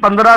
15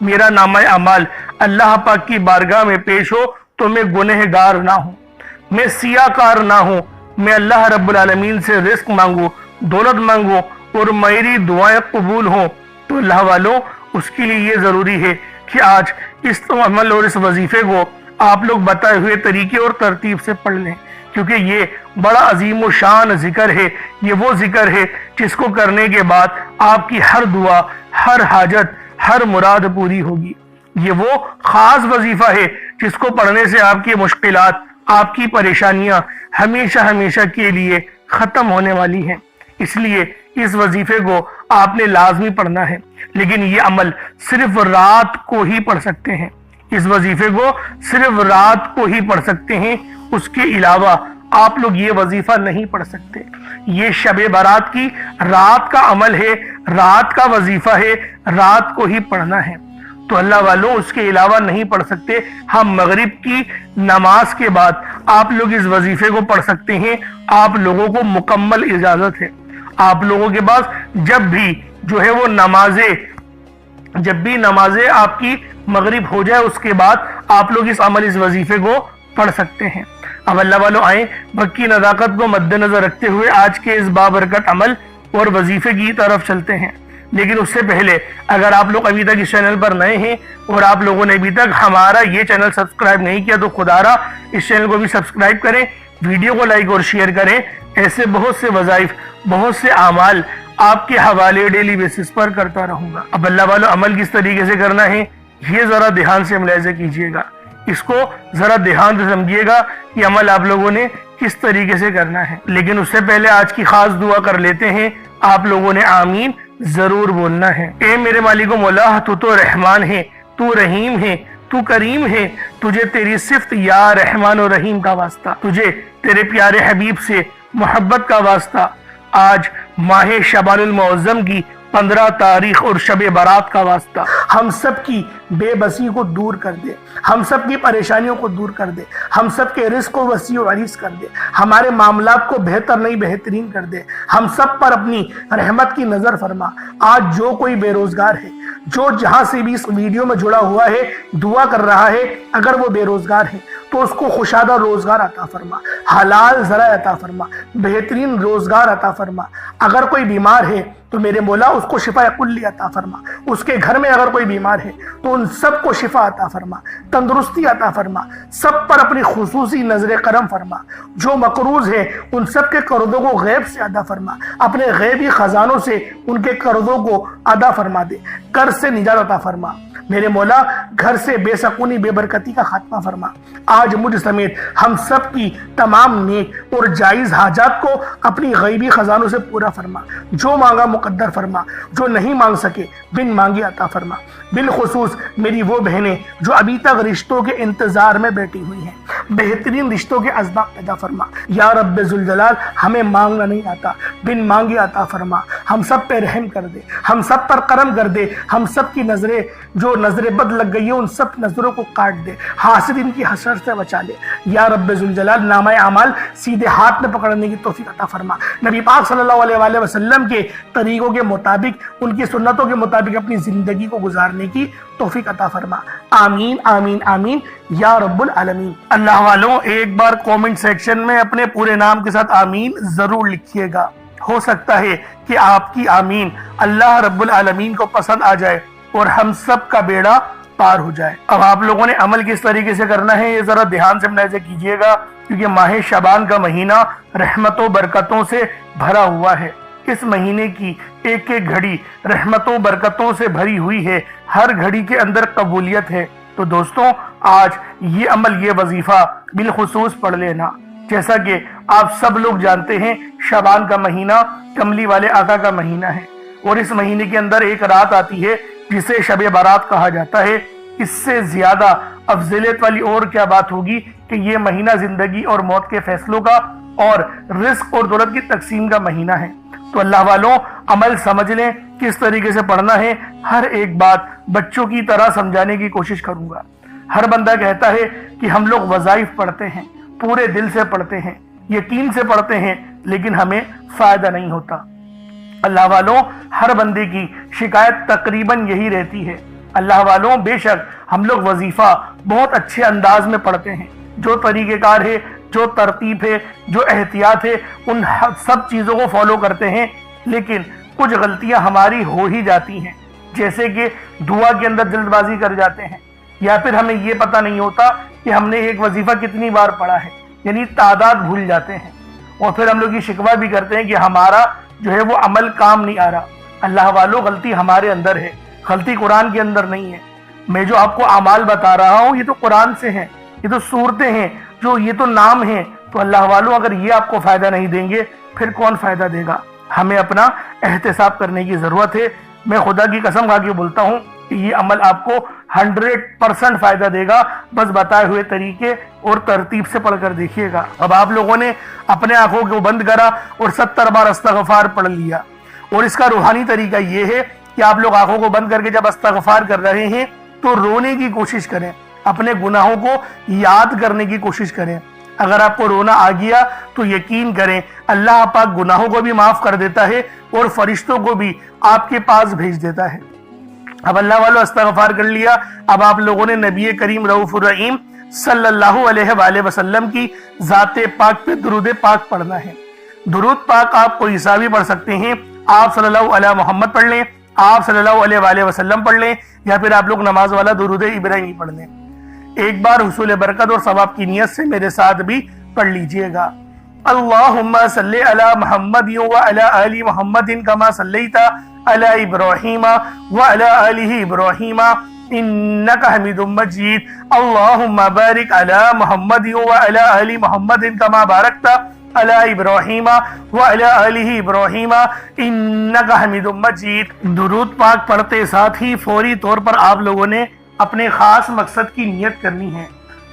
میرا نامہ اعمال اللہ پاک کی بارگاہ میں پیش ہو تو میں گنہگار نہ ہوں، میں سیاہ کار نہ ہوں، میں اللہ رب العالمین سے رزق مانگوں، دولت مانگوں اور میری دعائیں قبول ہوں، تو اللہ والوں اس کے لیے یہ ضروری ہے کہ آج اس عمل اور اس وظیفے کو آپ لوگ بتائے ہوئے طریقے اور ترتیب سے پڑھ لیں، کیونکہ یہ بڑا عظیم و شان ذکر ہے۔ یہ وہ ذکر ہے جس کو کرنے کے بعد آپ کی ہر دعا، ہر حاجت، ہر مراد پوری ہوگی۔ یہ وہ خاص وظیفہ ہے جس کو پڑھنے سے آپ کی مشکلات، آپ کی پریشانیاں ہمیشہ ہمیشہ کے لیے ختم ہونے والی ہیں۔ اس لیے اس وظیفے کو آپ نے لازمی پڑھنا ہے، لیکن یہ عمل صرف رات کو ہی پڑھ سکتے ہیں۔ اس وظیفے کو صرف رات کو ہی پڑھ سکتے ہیں، اس کے علاوہ آپ لوگ یہ وظیفہ نہیں پڑھ سکتے۔ یہ شب برات کی رات کا عمل ہے، رات کا وظیفہ ہے، رات کو ہی پڑھنا ہے، تو اللہ والوں اس کے علاوہ نہیں پڑھ سکتے۔ ہم مغرب کی نماز کے بعد آپ لوگ اس وظیفے کو پڑھ سکتے ہیں، آپ لوگوں کو مکمل اجازت ہے۔ آپ لوگوں کے پاس جب بھی جو ہے وہ نمازیں آپ کی مغرب ہو جائے اس کے بعد آپ لوگ اس وظیفے کو پڑھ سکتے ہیں۔ اب اللہ والوں آئیں مکی نزاکت کو مد نظر رکھتے ہوئے آج کے اس بابرکت عمل اور وظیفے کی طرف چلتے ہیں۔ لیکن اس سے پہلے اگر آپ لوگ ابھی تک اس چینل پر نئے ہیں اور آپ لوگوں نے ابھی تک ہمارا یہ چینل سبسکرائب نہیں کیا تو خدا را اس چینل کو بھی سبسکرائب کریں، ویڈیو کو لائک اور شیئر کریں۔ ایسے بہت سے وظائف، بہت سے اعمال آپ کے حوالے ڈیلی بیسس پر کرتا رہوں گا۔ اب اللہ والوں عمل کس طریقے سے کرنا ہے یہ ذرا دھیان سے ملاحظہ کیجئے گا، اس کو ذرا دھیان سے سمجھیے گا کہ عمل آپ لوگوں نے کس طریقے سے کرنا ہے۔ لیکن اس سے پہلے آج کی خاص دعا کر لیتے ہیں، آپ لوگوں نے آمین ضرور بولنا ہے۔ اے میرے مالک و مولا، تو رحمان ہے، تو رحیم ہے، تو کریم ہے، تجھے تیری صفت یا رحمان و رحیم کا واسطہ، تجھے تیرے پیارے حبیب سے محبت کا واسطہ، آج ماہ شعبان المعظم کی 15 تاریخ اور شب برات کا واسطہ، ہم سب کی بے بسی کو دور کر دے، ہم سب کی پریشانیوں کو دور کر دے، ہم سب کے رزق کو وسیع و عریض کر دے، ہمارے معاملات کو بہتر نہیں بہترین کر دے، ہم سب پر اپنی رحمت کی نظر فرما۔ آج جو کوئی بے روزگار ہے، جو جہاں سے بھی اس ویڈیو میں جڑا ہوا ہے دعا کر رہا ہے، اگر وہ بے روزگار ہے تو اس کو خوشادہ روزگار عطا فرما، حلال ذرائع عطا فرما، بہترین روزگار عطا فرما۔ اگر کوئی بیمار ہے تو میرے مولا اس کو شفا کلی عطا فرما، اس کے گھر میں اگر کوئی بیمار ہے تو ان سب کو شفا عطا فرما، تندرستی عطا فرما، سب پر اپنی خصوصی نظر کرم فرما۔ جو مقروض ہے ان سب کے قرضوں کو غیب سے ادا فرما، اپنے غیبی خزانوں سے ان کے قرضوں کو ادا فرما دے، قرض سے نجات عطا فرما۔ میرے مولا گھر سے بے سکونی بے برکتی کا خاتمہ فرما۔ آج مجھ سمیت ہم سب کی تمام نیک اور جائز حاجات کو اپنی غیبی خزانوں سے پورا فرما، جو مانگا مقدر فرما، جو نہیں مانگ سکے بن مانگے عطا فرما۔ بالخصوص میری وہ بہنیں جو ابھی تک رشتوں کے انتظار میں بیٹھی ہوئی ہیں، بہترین رشتوں کے اسباب پیدا فرما۔ یا رب ذوالجلال ہمیں مانگنا نہیں آتا، بن مانگے عطا فرما۔ ہم سب پہ رحم کر دے، ہم سب پر کرم کر دے، ہم سب کی نظریں جو نظر بد لگ گئی ہیں ان سب نظروں کو کاٹ دے، حاسدین کی حسرت سے بچا لے۔ یا رب ذوالجلال نامہ اعمال سیدھے ہاتھ میں پکڑنے کی توفیق عطا فرما۔ نبی پاک صلی اللہ علیہ وآلہ وسلم کے طریقوں کے مطابق، ان کی سنتوں کے مطابق اپنی زندگی کو گزارنے کی توفیق عطا فرما۔ آمین آمین آمین یا رب العالمین۔ اللہ والوں ایک بار کومنٹ سیکشن میں اپنے پورے نام کے ساتھ آمین ضرور لکھیے گا، ہو سکتا ہے کہ آپ کی آمین اللہ رب العالمین کو پسند آ جائے اور ہم سب کا بیڑا پار ہو جائے۔ اب آپ لوگوں نے عمل کس طریقے سے کرنا ہے یہ ذرا دھیان سے ملاحظہ کیجئے گا، کیونکہ ماہ شعبان کا مہینہ رحمتوں برکتوں سے بھرا ہوا ہے۔ اس مہینے کی ایک ایک گھڑی رحمتوں برکتوں سے بھری ہوئی ہے، ہر گھڑی کے اندر قبولیت ہے۔ تو دوستوں آج یہ عمل، یہ وظیفہ بالخصوص پڑھ لینا۔ جیسا کہ آپ سب لوگ جانتے ہیں شعبان کا مہینہ کملی والے آقا کا مہینہ ہے، اور اس مہینے کے اندر ایک رات آتی ہے جسے شب برات کہا جاتا ہے۔ اس سے زیادہ افضلیت والی اور کیا بات ہوگی کہ یہ مہینہ زندگی اور موت کے فیصلوں کا اور رزق اور دولت کی تقسیم کا مہینہ ہے۔ تو اللہ والوں عمل سمجھ لیں کس طریقے سے پڑھنا ہے۔ ہر ایک بات بچوں کی طرح سمجھانے کی کوشش کروں گا۔ ہر بندہ کہتا ہے کہ ہم لوگ وظائف پڑھتے ہیں، پورے دل سے پڑھتے ہیں، یقین سے پڑھتے ہیں، لیکن ہمیں فائدہ نہیں ہوتا۔ اللہ والوں ہر بندے کی شکایت تقریباً یہی رہتی ہے، اللہ والوں بے شک ہم لوگ وظیفہ بہت اچھے انداز میں پڑھتے ہیں، جو طریقہ کار ہے، جو ترتیب ہے، جو احتیاط ہے، ان سب چیزوں کو فالو کرتے ہیں، لیکن کچھ غلطیاں ہماری ہو ہی جاتی ہیں، جیسے کہ دعا کے اندر جلد بازی کر جاتے ہیں، یا پھر ہمیں یہ پتہ نہیں ہوتا کہ ہم نے ایک وظیفہ کتنی بار پڑھا ہے، یعنی تعداد بھول جاتے ہیں، اور پھر ہم لوگ یہ شکوہ بھی کرتے ہیں کہ ہمارا جو ہے وہ عمل کام نہیں آ رہا۔ اللہ والوں غلطی ہمارے اندر ہے، غلطی قرآن کے اندر نہیں ہے۔ میں جو آپ کو اعمال بتا رہا ہوں یہ تو قرآن سے ہیں، یہ تو صورتیں ہیں، جو یہ تو نام ہیں، تو اللہ والوں اگر یہ آپ کو فائدہ نہیں دیں گے پھر کون فائدہ دے گا؟ ہمیں اپنا احتساب کرنے کی ضرورت ہے۔ میں خدا کی قسم کھا کے بولتا ہوں کہ یہ عمل آپ کو 100% فائدہ دے گا، بس بتائے ہوئے طریقے اور ترتیب سے پڑھ کر دیکھیے گا۔ اب آپ لوگوں نے اپنے آنکھوں کو بند کرا اور 70 بار استغفار پڑھ لیا، اور اس کا روحانی طریقہ یہ ہے کہ آپ لوگ آنکھوں کو بند کر کے جب استغفار کر رہے ہیں تو رونے کی کوشش کریں، اپنے گناہوں کو یاد کرنے کی کوشش کریں۔ اگر آپ کو رونا آ گیا تو یقین کریں اللہ پاک گناہوں کو بھی معاف کر دیتا ہے اور فرشتوں کو بھی آپ کے پاس بھیج دیتا ہے۔ اب اللہ والوں استغفار کر لیا، اب آپ لوگوں نے نبی کریم رؤوف الرحیم صلی اللہ علیہ وآلہ وسلم کی ذات پاک پہ درود پاک پڑھنا ہے۔ درود پاک آپ کوئی سا بھی پڑھ سکتے ہیں، آپ صلی اللہ علیہ محمد پڑھ لیں، آپ صلی اللہ علیہ وآلہ وسلم پڑھ لیں، یا پھر آپ لوگ نماز والا درود ابراہیمی پڑھ لیں۔ ایک بار حصول برکت اور ثواب کی نیت سے میرے ساتھ بھی پڑھ لیجئے گا۔ اللہم صلی علی محمد وعلی آل محمد کما صلیت علی ابراہیم وعلی آل ابراہیم انکا حمید مجید۔ اللہم بارک علی محمد وعلی آل محمد کما بارکت علی ابراہیم وعلی آل ابراہیم انکا حمید مجید۔ درود پاک پڑھتے ساتھ ہی فوری طور پر آپ لوگوں نے اپنے خاص مقصد کی نیت کرنی ہے۔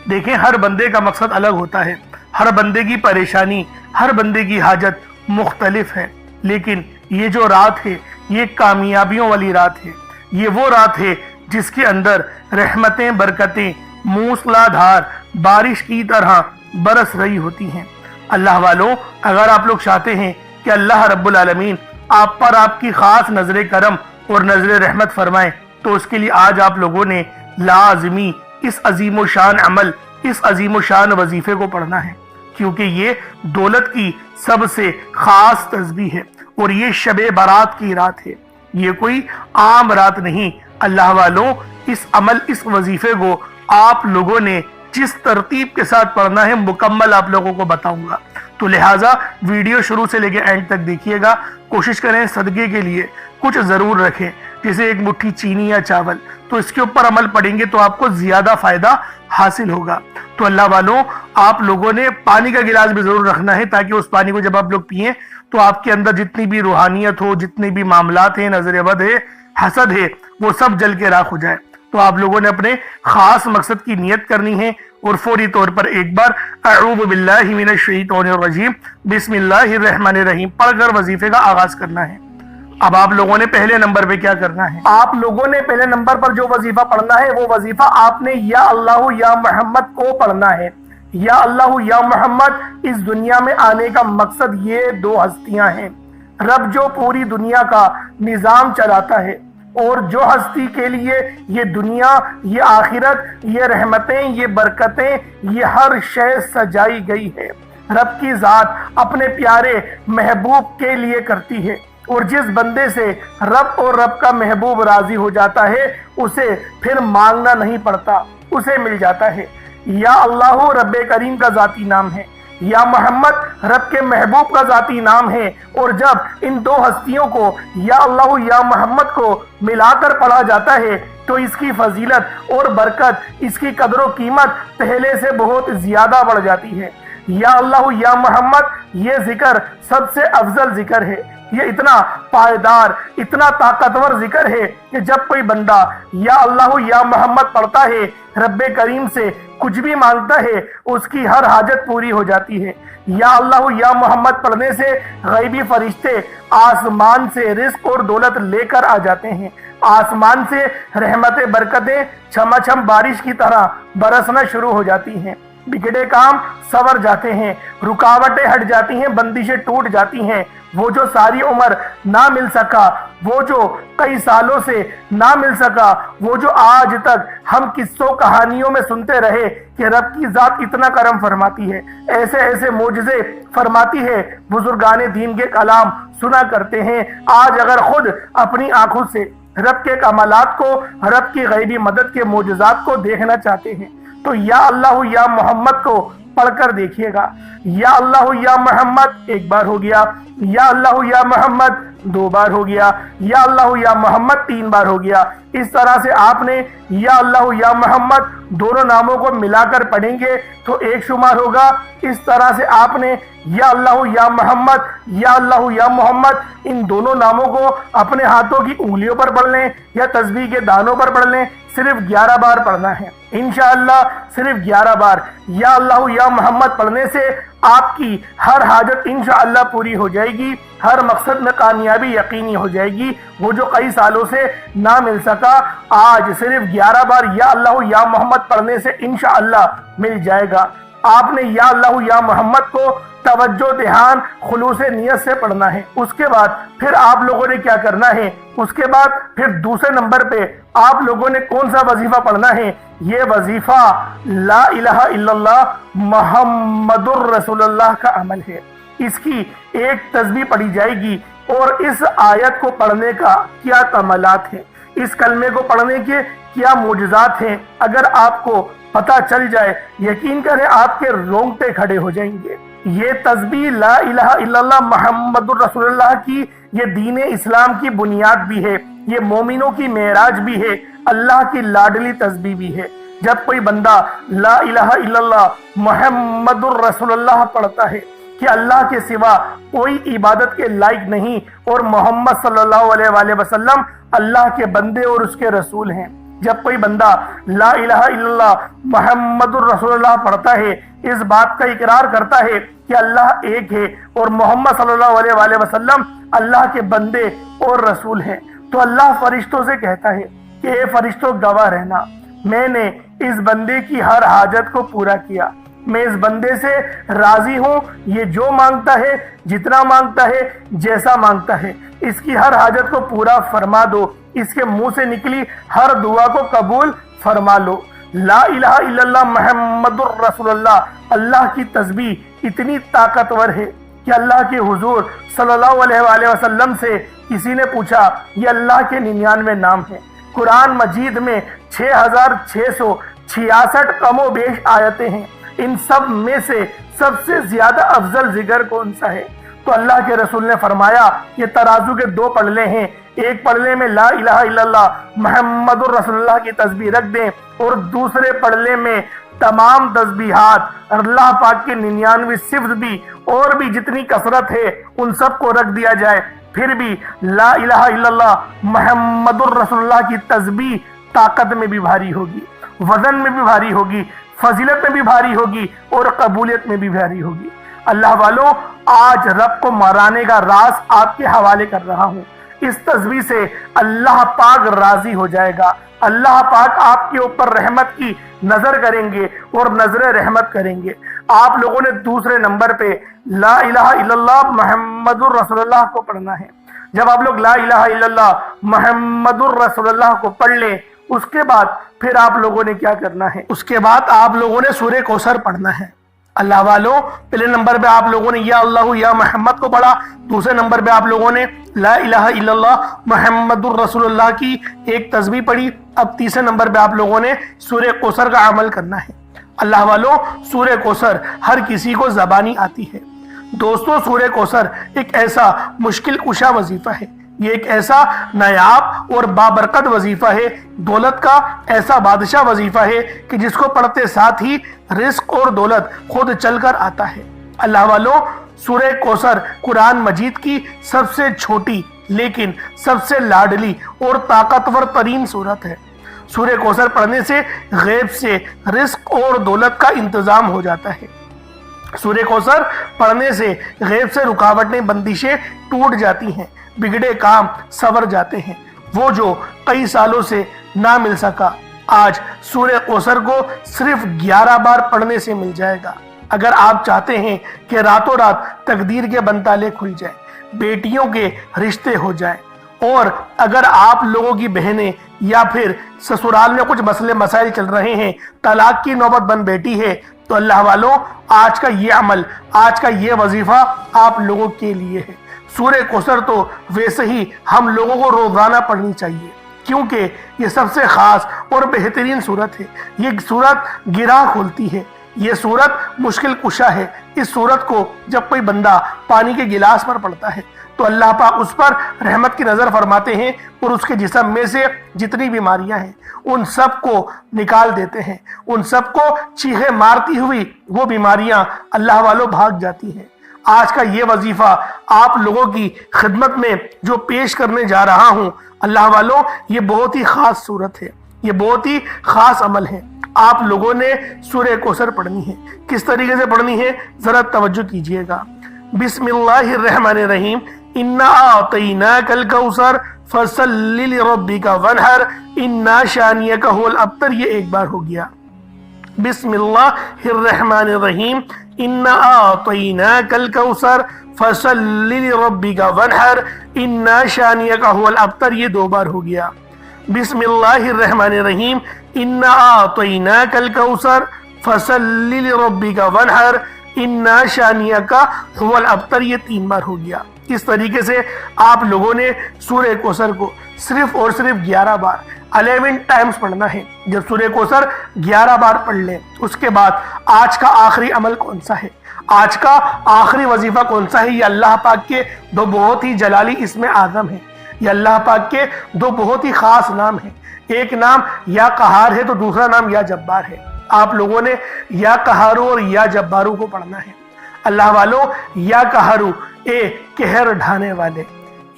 دیکھیں ہر بندے کا مقصد الگ ہوتا ہے، ہر بندے کی پریشانی، ہر بندے کی حاجت مختلف ہے، لیکن یہ جو رات ہے یہ کامیابیوں والی رات ہے، یہ وہ رات ہے جس کے اندر رحمتیں برکتیں موسلا دھار بارش کی طرح برس رہی ہوتی ہیں۔ اللہ والوں اگر آپ لوگ چاہتے ہیں کہ اللہ رب العالمین آپ پر آپ کی خاص نظر کرم اور نظر رحمت فرمائے تو اس کے لیے آج آپ لوگوں نے لازمی اس عظیم و شان عمل، اس عظیم و شان وظیفے کو پڑھنا ہے، کیونکہ یہ دولت کی سب سے خاص تسبیح ہے اور یہ شب برات کی رات ہے، یہ کوئی عام رات نہیں۔ اللہ والوں اس عمل، اس وظیفے کو آپ لوگوں نے جس ترتیب کے ساتھ پڑھنا ہے مکمل آپ لوگوں کو بتاؤں گا، تو لہٰذا ویڈیو شروع سے لے کے اینڈ تک دیکھیے گا۔ کوشش کریں صدقے کے لیے کچھ ضرور رکھیں، جیسے ایک مٹھی چینی یا چاول، تو اس کے اوپر عمل پڑیں گے تو آپ کو زیادہ فائدہ حاصل ہوگا۔ تو اللہ والوں آپ لوگوں نے پانی کا گلاس بھی ضرور رکھنا ہے، تاکہ اس پانی کو جب آپ لوگ پئیں تو آپ کے اندر جتنی بھی روحانیت ہو، جتنے بھی معاملات ہیں، نظر بد ہے، حسد ہے، وہ سب جل کے راکھ ہو جائے۔ تو آپ لوگوں نے اپنے خاص مقصد کی نیت کرنی ہے اور فوری طور پر ایک بار اعوذ باللہ من الشیطان الرجیم بسم اللہ الرحمن الرحیم پڑھ کر وظیفے کا آغاز کرنا ہے۔ اب آپ لوگوں نے پہلے نمبر پہ کیا کرنا ہے؟ آپ لوگوں نے پہلے نمبر پر جو وظیفہ پڑھنا ہے وہ وظیفہ آپ نے یا اللہ یا محمد کو پڑھنا ہے۔ یا اللہ یا محمد اس دنیا میں آنے کا مقصد یہ دو ہستیاں ہیں، رب جو پوری دنیا کا نظام چلاتا ہے اور جو ہستی کے لیے یہ دنیا، یہ آخرت، یہ رحمتیں، یہ برکتیں، یہ ہر شے سجائی گئی ہے، رب کی ذات اپنے پیارے محبوب کے لیے کرتی ہے، اور جس بندے سے رب اور رب کا محبوب راضی ہو جاتا ہے اسے پھر مانگنا نہیں پڑتا، اسے مل جاتا ہے۔ یا اللہ رب کریم کا ذاتی نام ہے، یا محمد رب کے محبوب کا ذاتی نام ہے، اور جب ان دو ہستیوں کو یا اللہ یا محمد کو ملا کر پڑھا جاتا ہے تو اس کی فضیلت اور برکت، اس کی قدر و قیمت پہلے سے بہت زیادہ بڑھ جاتی ہے۔ یا اللہ یا محمد یہ ذکر سب سے افضل ذکر ہے، یہ اتنا پائیدار، اتنا طاقتور ذکر ہے کہ جب کوئی بندہ یا اللہ یا محمد پڑھتا ہے، رب کریم سے کچھ بھی مانگتا ہے، اس کی ہر حاجت پوری ہو جاتی ہے۔ یا اللہ یا محمد پڑھنے سے غیبی فرشتے آسمان سے رزق اور دولت لے کر آ جاتے ہیں، آسمان سے رحمتیں برکتیں چھما چھم بارش کی طرح برسنا شروع ہو جاتی ہیں، بگڑے کام سور جاتے ہیں، رکاوٹیں ہٹ جاتی ہیں، بندشیں ٹوٹ جاتی ہیں، وہ جو ساری عمر نہ مل سکا وہ جو کئی سالوں سے نہ مل سکا، وہ جو آج تک ہم قصوں کہانیوں میں سنتے رہے کہ رب کی ذات اتنا کرم فرماتی ہے، ایسے ایسے معجزے فرماتی ہے، بزرگان دین کے کلام سنا کرتے ہیں، آج اگر خود اپنی آنکھوں سے رب کے کمالات کو، رب کی غیبی مدد کے معجزات کو دیکھنا چاہتے ہیں تو یا اللہ یا محمد کو پڑھ کر دیکھیے گا۔ یا اللہ یا محمد ایک بار ہو گیا، یا اللہ یا محمد دو بار ہو گیا، یا اللہ یا محمد تین بار ہو گیا۔ اس طرح سے آپ نے یا اللہ یا محمد دونوں ناموں کو ملا کر پڑھیں گے تو ایک شمار ہوگا۔ اس طرح سے آپ نے یا اللہ یا محمد، یا اللہ یا محمد ان دونوں ناموں کو اپنے ہاتھوں کی انگلیوں پر پڑھ لیں یا تسبیح کے دانوں پر پڑھ لیں، صرف 11 بار پڑھنا ہے انشاءاللہ، صرف 11 بار یا اللہ یا محمد پڑھنے سے آپ کی ہر حاجت انشاءاللہ پوری ہو جائے گی، ہر مقصد میں کامیابی یقینی ہو جائے گی۔ وہ جو کئی سالوں سے نہ مل سکا، آج صرف 11 بار یا اللہ یا محمد پڑھنے سے انشاءاللہ مل جائے گا۔ آپ نے یا اللہ یا محمد کو توجہ دھیان خلوص نیت سے پڑھنا ہے۔ اس کے بعد پھر آپ لوگوں نے کیا کرنا ہے، اس کے بعد پھر دوسرے نمبر پہ آپ لوگوں نے کون سا وظیفہ پڑھنا ہے؟ یہ وظیفہ لا الہ الا اللہ محمد الرسول اللہ کا عمل ہے۔ اس کی ایک تسبیح پڑھی جائے گی اور اس آیت کو پڑھنے کا کیا کمالات ہیں، اس کلمے کو پڑھنے کے کیا معجزات ہیں، اگر آپ کو پتہ چل جائے یقین کریں آپ کے رونگٹے کھڑے ہو جائیں گے۔ یہ تسبیح لا الہ الا اللہ محمد الرسول اللہ کی یہ دین اسلام کی بنیاد بھی ہے، یہ مومنوں کی معراج بھی ہے، اللہ کی لاڈلی تسبیح بھی ہے۔ جب کوئی بندہ لا الہ الا اللہ محمد الرسول اللہ پڑھتا ہے کہ اللہ کے سوا کوئی عبادت کے لائق نہیں اور محمد صلی اللہ علیہ وآلہ وسلم اللہ کے بندے اور اس کے رسول ہیں، جب کوئی بندہ لا الہ الا اللہ محمد الرسول اللہ پڑھتا ہے، اس بات کا اقرار کرتا ہے کہ اللہ ایک ہے اور محمد صلی اللہ علیہ وآلہ وسلم اللہ کے بندے اور رسول ہیں، تو اللہ فرشتوں سے کہتا ہے کہ اے فرشتوں گواہ رہنا، میں نے اس بندے کی ہر حاجت کو پورا کیا، میں اس بندے سے راضی ہوں، یہ جو مانگتا ہے، جتنا مانگتا ہے، جیسا مانگتا ہے، اس کی ہر حاجت کو پورا فرما دو، اس کے منہ سے نکلی ہر دعا کو قبول فرما لو۔ لا الہ الا اللہ محمد الرسول اللہ، اللہ کی تسبیح اتنی طاقتور ہے کہ اللہ کے حضور صلی اللہ علیہ وآلہ وسلم سے کسی نے پوچھا، یہ اللہ کے 99 نام ہیں، قرآن مجید میں 6666 کم و بیش آیتیں ہیں، ان سب میں سے سب سے زیادہ افضل ذکر کون سا ہے؟ تو اللہ کے رسول نے فرمایا یہ ترازو کے 2 پلڑے ہیں، ایک پلڑے میں لا الہ الا اللہ محمد الرسول اللہ کی تسبیح رکھ دیں اور دوسرے پلڑے میں تمام تسبیحات اللہ پاک کے 99 صفت بھی اور بھی جتنی کثرت ہے ان سب کو رکھ دیا جائے، پھر بھی لا الہ الا اللہ محمد الرسول اللہ کی تسبیح طاقت میں بھی بھاری ہوگی، وزن میں بھی بھاری ہوگی، فضیلت میں بھی بھاری ہوگی اور قبولیت میں بھی بھاری ہوگی۔ اللہ والوں، آج رب کو مرانے کا راز آپ کے حوالے کر رہا ہوں، اس تسبیح سے اللہ پاک راضی ہو جائے گا، اللہ پاک آپ کے اوپر رحمت کی نظر کریں گے اور نظر رحمت کریں گے۔ آپ لوگوں نے دوسرے نمبر پہ لا الہ الا اللہ محمد الرسول اللہ کو پڑھنا ہے۔ جب آپ لوگ لا الہ الا اللہ محمد الرسول اللہ کو پڑھ لیں، اس کے بعد پھر آپ لوگوں نے کیا کرنا ہے؟ اس کے بعد آپ لوگوں نے سورہ کوثر پڑھنا ہے۔ اللہ والوں، پہلے نمبر پہ آپ لوگوں نے یا اللہ یا محمد کو پڑھا، دوسرے نمبر پہ آپ لوگوں نے لا الہ الا اللہ محمد الرسول اللہ کی ایک تسبیح پڑھی، اب تیسرے نمبر پہ آپ لوگوں نے سورہ کوثر کا عمل کرنا ہے۔ اللہ والوں، سورہ کوثر ہر کسی کو زبانی آتی ہے۔ دوستو، سورہ کوثر ایک ایسا مشکل کشا وظیفہ ہے، یہ ایک ایسا نایاب اور بابرکت وظیفہ ہے، دولت کا ایسا بادشاہ وظیفہ ہے کہ جس کو پڑھتے ساتھ ہی رزق اور دولت خود چل کر آتا ہے۔ اللہ والوں، سورہ کوثر قرآن مجید کی سب سے چھوٹی لیکن سب سے لاڈلی اور طاقتور ترین سورت ہے۔ سورہ کوثر پڑھنے سے غیب سے رزق اور دولت کا انتظام ہو جاتا ہے۔ سورہ کوثر پڑھنے سے غیب سے رکاوٹیں بندشیں ٹوٹ جاتی ہیں، بگڑے کام سنور جاتے ہیں۔ وہ جو کئی سالوں سے نہ مل سکا، آج سورہ کوثر کو صرف 11 بار پڑھنے سے مل جائے گا۔ اگر آپ چاہتے ہیں کہ راتوں رات تقدیر کے بنتالے کھل جائیں، بیٹیوں کے رشتے ہو جائیں اور اگر آپ لوگوں کی بہنیں یا پھر سسرال میں کچھ مسئلے مسائل چل رہے ہیں، طلاق کی نوبت بن بیٹھی ہے، تو اللہ والوں آج کا یہ عمل، آج کا یہ وظیفہ آپ لوگوں کے لیے ہے۔ سورہ کوثر تو ویسے ہی ہم لوگوں کو روزانہ پڑھنی چاہیے، کیونکہ یہ سب سے خاص اور بہترین سورت ہے۔ یہ سورت گراں کھولتی ہے، یہ سورت مشکل کشا ہے۔ اس سورت کو جب کوئی بندہ پانی کے گلاس پر پڑھتا ہے تو اللہ پاک اس پر رحمت کی نظر فرماتے ہیں اور اس کے جسم میں سے جتنی بیماریاں ہیں ان سب کو نکال دیتے ہیں، ان سب کو چیخیں مارتی ہوئی وہ بیماریاں اللہ والوں بھاگ جاتی ہیں۔ آج کا یہ وظیفہ آپ لوگوں کی خدمت میں جو پیش کرنے جا رہا ہوں، اللہ والوں یہ بہت ہی خاص صورت ہے، یہ بہت ہی خاص عمل ہے۔ آپ لوگوں نے سورہ کوثر پڑھنی ہے۔ کس طریقے سے پڑھنی ہے ذرا توجہ کیجئے گا۔ بسم اللہ الرحمن الرحیم، انا اعطیناک الکوثر فصل لربک وانحر انا شانیک هو الابتر۔ یہ ایک بار ہو گیا۔ بسم اللہ الرحمن الرحیم، انا اعطیناک الکوثر فصل لربک وانحر انا شانیک هو الابتر۔ یہ دو بار ہو گیا۔ بسم اللہ الرحمن الرحیم، انا اعطیناک الکوثر فصل لربک وانحر انا شانیک هو الابتر۔ یہ تین بار ہو گیا۔ اس طریقے سے آپ لوگوں نے سورہ کوثر کو صرف اور صرف 11 بار 11 ٹائمز پڑھنا ہے۔ جب سورہ کوثر 11 بار پڑھ لیں اس کے بعد آج کا آخری عمل کون سا ہے، آج کا آخری وظیفہ کون سا ہے، یہ اللہ پاک کے دو بہت ہی جلالی اسم اعظم ہیں، یہ اللہ پاک کے دو بہت ہی خاص نام ہیں۔ ایک نام یا قہار ہے تو دوسرا نام یا جبار ہے۔ آپ لوگوں نے یا قہارو اور یا جبارو کو پڑھنا ہے۔ اللہ والو یا قہارو اے قہر ڈھانے والے،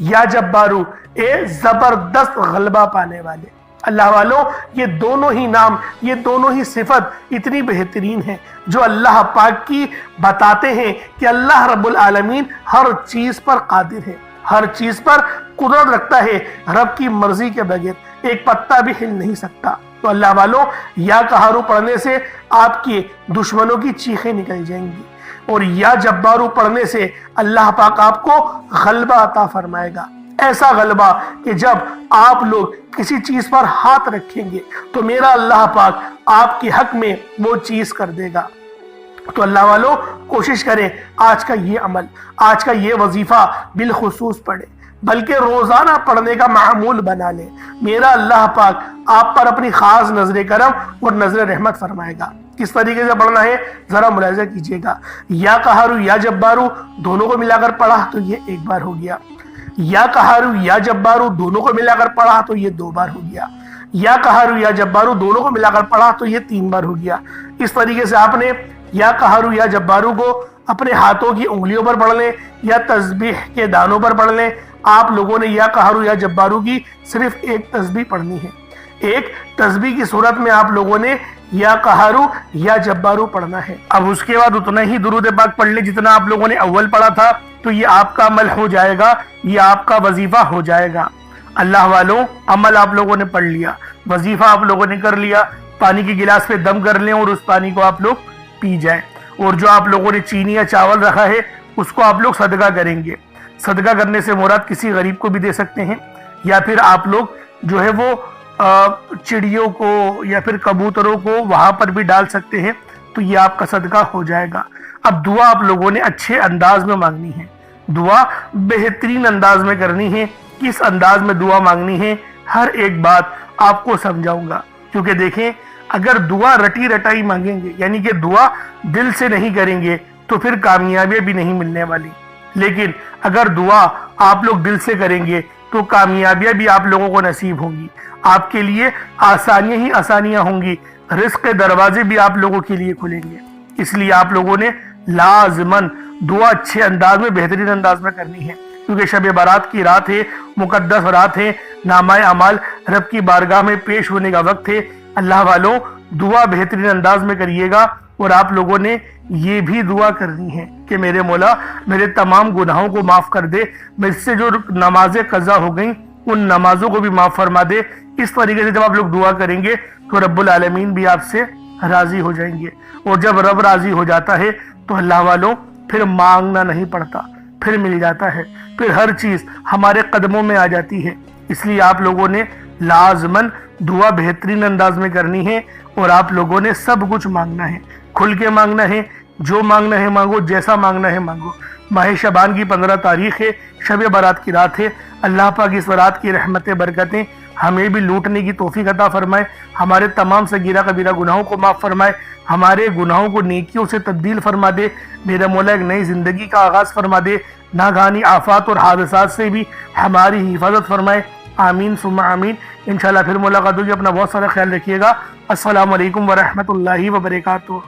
یا جبارو اے زبردست غلبہ پانے والے۔ اللہ والو یہ دونوں ہی نام، یہ دونوں ہی صفت اتنی بہترین ہیں جو اللہ پاک کی بتاتے ہیں کہ اللہ رب العالمین ہر چیز پر قادر ہے، ہر چیز پر قدرت رکھتا ہے، رب کی مرضی کے بغیر ایک پتا بھی ہل نہیں سکتا۔ تو اللہ والو یا قہارو پڑھنے سے آپ کے دشمنوں کی چیخیں نکل جائیں گی، اور یا جبارو پڑھنے سے اللہ پاک آپ کو غلبہ عطا فرمائے گا، ایسا غلبہ کہ جب آپ لوگ کسی چیز پر ہاتھ رکھیں گے تو میرا اللہ پاک آپ کے حق میں وہ چیز کر دے گا۔ تو اللہ والو کوشش کریں آج کا یہ عمل، آج کا یہ وظیفہ بالخصوص پڑھیں، بلکہ روزانہ پڑھنے کا معمول بنا لیں۔ میرا اللہ پاک آپ پر اپنی خاص نظر کرم اور نظر رحمت فرمائے گا۔ کس طریقے سے پڑھنا ہے ذرا ملاحظہ کیجئے گا۔ یا قہارو یا جبارو دونوں کو ملا کر پڑھا تو یہ ایک بار ہو گیا۔ یا قہارو یا جبارو دونوں کو ملا کر پڑھا تو یہ دو بار ہو گیا۔ یا قہارو یا جبارو دونوں کو ملا کر پڑھا تو یہ تین بار ہو گیا۔ اس طریقے سے آپ نے یا قہارو یا جبارو کو اپنے ہاتھوں کی انگلیوں پر پڑھ لیں یا تسبیح کے دانوں پر پڑھ لیں۔ آپ لوگوں نے یا قہارو یا جبارو کی صرف ایک تسبیح پڑھنی ہے۔ ایک تسبیح کی صورت میں آپ لوگوں نے یا قہارو یا جبارو پڑھنا ہے۔ اب اس کے بعد اتنا ہی درود پاک پڑھ لیں جتنا آپ لوگوں نے اول پڑھا تھا، تو یہ آپ کا عمل ہو جائے گا، یہ آپ کا وظیفہ ہو جائے گا۔ اللہ والوں عمل آپ لوگوں نے پڑھ لیا، وظیفہ آپ لوگوں نے کر لیا۔ پانی کے گلاس پہ دم کر لیں اور اس پانی کو آپ لوگ پی جائیں، اور جو آپ لوگوں نے چینی یا چاول رکھا ہے اس کو آپ لوگ صدقہ کریں گے۔ صدقہ کرنے سے مراد کسی غریب کو بھی دے سکتے ہیں، یا پھر آپ لوگ جو ہے وہ چڑیوں کو یا پھر کبوتروں کو وہاں پر بھی ڈال سکتے ہیں، تو یہ آپ کا صدقہ ہو جائے گا۔ اب دعا آپ لوگوں نے اچھے انداز میں مانگنی ہے، دعا بہترین انداز میں کرنی ہے۔ کس انداز میں دعا مانگنی ہے ہر ایک بات آپ کو سمجھاؤں گا، کیونکہ دیکھیں اگر دعا رٹی رٹائی مانگیں گے، یعنی کہ دعا دل سے نہیں کریں گے، تو پھر کامیابی بھی نہیں ملنے والی۔ لیکن اگر دعا آپ لوگ دل سے کریں گے تو کامیابیاں بھی آپ لوگوں کو نصیب ہوں گی، آپ کے لیے آسانیاں ہی آسانیاں ہوں گی، رزق کے دروازے بھی آپ لوگوں کے لیے کھلیں گے۔ اس لیے آپ لوگوں نے لازماً دعا اچھے انداز میں، بہترین انداز میں کرنی ہے، کیونکہ شب برات کی رات ہے، مقدس رات ہے، نامہ اعمال رب کی بارگاہ میں پیش ہونے کا وقت ہے۔ اللہ والوں دعا بہترین انداز میں کریے گا، اور آپ لوگوں نے یہ بھی دعا کرنی ہے کہ میرے مولا میرے تمام گناہوں کو معاف کر دے، مجھ سے جو نمازیں قضا ہو گئیں ان نمازوں کو بھی معاف فرما دے۔ اس طریقے سے جب آپ لوگ دعا کریں گے تو رب العالمین بھی آپ سے راضی ہو جائیں گے، اور جب رب راضی ہو جاتا ہے تو اللہ والوں پھر مانگنا نہیں پڑتا، پھر مل جاتا ہے، پھر ہر چیز ہمارے قدموں میں آ جاتی ہے۔ اس لیے آپ لوگوں نے لازماً دعا بہترین انداز میں کرنی ہے، اور آپ لوگوں نے سب کچھ مانگنا ہے، کھل کے مانگنا ہے، جو مانگنا ہے مانگو، جیسا مانگنا ہے مانگو۔ ماہ شعبان کی 15 تاریخ ہے، شب برات کی رات ہے۔ اللہ پاک اس رات کی رحمتیں برکتیں ہمیں بھی لوٹنے کی توفیق عطا فرمائے، ہمارے تمام صغیرہ کبیرہ گناہوں کو معاف فرمائے، ہمارے گناہوں کو نیکیوں سے تبدیل فرما دے، میرا مولا ایک نئی زندگی کا آغاز فرما دے، ناگہانی آفات اور حادثات سے بھی ہماری حفاظت فرمائے۔ آمین ثم آمین۔ انشاءاللہ پھر ملاقات ہوگی، اپنا بہت سارا خیال رکھیے گا۔ السلام علیکم ورحمۃ اللہ وبرکاتہ۔